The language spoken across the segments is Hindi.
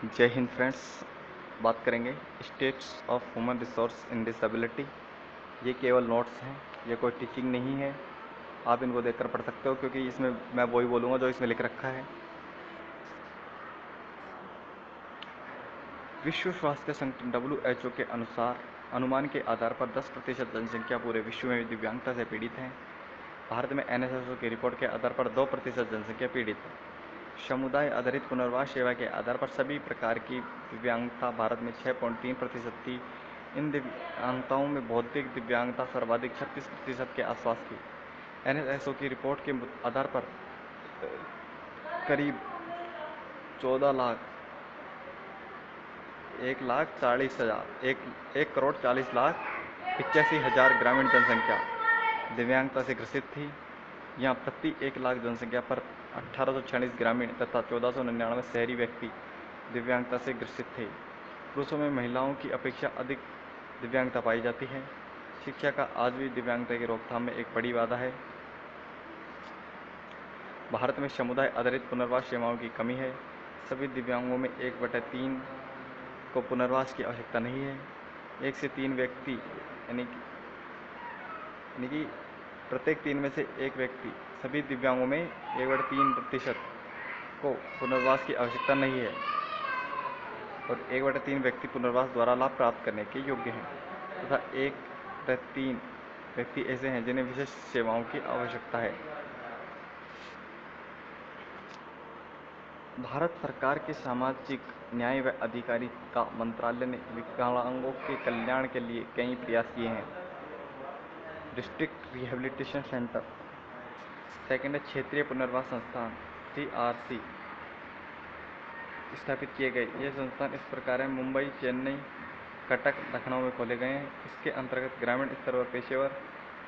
जय हिंद फ्रेंड्स। बात करेंगे states of human resource in disability. ये केवल नोट्स हैं, ये कोई टीचिंग नहीं है। आप इनको देखकर पढ़ सकते हो क्योंकि इसमें मैं वही बोलूँगा जो इसमें लिख रखा है। विश्व स्वास्थ्य संगठन WHO के अनुसार अनुमान के आधार पर 10% जनसंख्या पूरे विश्व में दिव्यांगता से पीड़ित है। भारत में NSSO की रिपोर्ट के आधार पर 2% जनसंख्या पीड़ित है। समुदाय आधारित पुनर्वास सेवा के आधार पर सभी प्रकार की दिव्यांगता भारत में 6.3% थी। इन दिव्यांगताओं में बौद्धिक दिव्यांगता सर्वाधिक 36% के आसपास थी। NSSO की रिपोर्ट के आधार पर करीब 14 लाख 1,40,000 ग्रामीण जनसंख्या दिव्यांगता से ग्रसित थी। यहाँ प्रति 1 लाख जनसंख्या पर 1846 ग्रामीण तथा 1499 शहरी व्यक्ति दिव्यांगता से ग्रसित थे। पुरुषों में महिलाओं की अपेक्षा अधिक दिव्यांगता पाई जाती है। शिक्षा का आज भी दिव्यांगता की रोकथाम में एक बड़ी बाधा है। भारत में समुदाय आधारित पुनर्वास सेवाओं की कमी है। सभी दिव्यांगों में 1/3 को पुनर्वास की आवश्यकता नहीं है। 1 से 3 व्यक्ति यानी कि प्रत्येक 3 में से 1 व्यक्ति, सभी दिव्यांगों में 1/3% को पुनर्वास की आवश्यकता नहीं है और 1/3 व्यक्ति पुनर्वास द्वारा लाभ प्राप्त करने के योग्य हैं तथा 1/3 व्यक्ति ऐसे हैं जिन्हें विशेष सेवाओं की आवश्यकता है। भारत सरकार के सामाजिक न्याय व अधिकारिता मंत्रालय ने विकलांगों के कल्याण के लिए कई प्रयास किए हैं। डिस्ट्रिक्ट रिहेबिलिटेशन सेंटर, सेकेंड है क्षेत्रीय पुनर्वास संस्थान CRC स्थापित किए गए। ये संस्थान इस प्रकार है: मुंबई, चेन्नई, कटक, लखनऊ में खोले गए हैं। इसके अंतर्गत ग्रामीण स्तर पर पेशेवर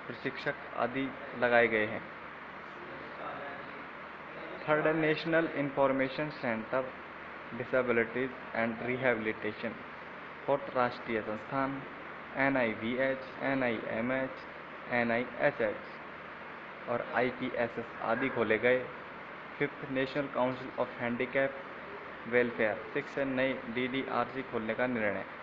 प्रशिक्षक आदि लगाए गए हैं। थर्ड है national information centre disabilities and rehabilitation. Fourth राष्ट्रीय संस्थान NIVH, NIMH, NIHH और IPSS आदि खोले गए। Fifth national council of handicap welfare. 6 है नई DDRC खोलने का निर्णय।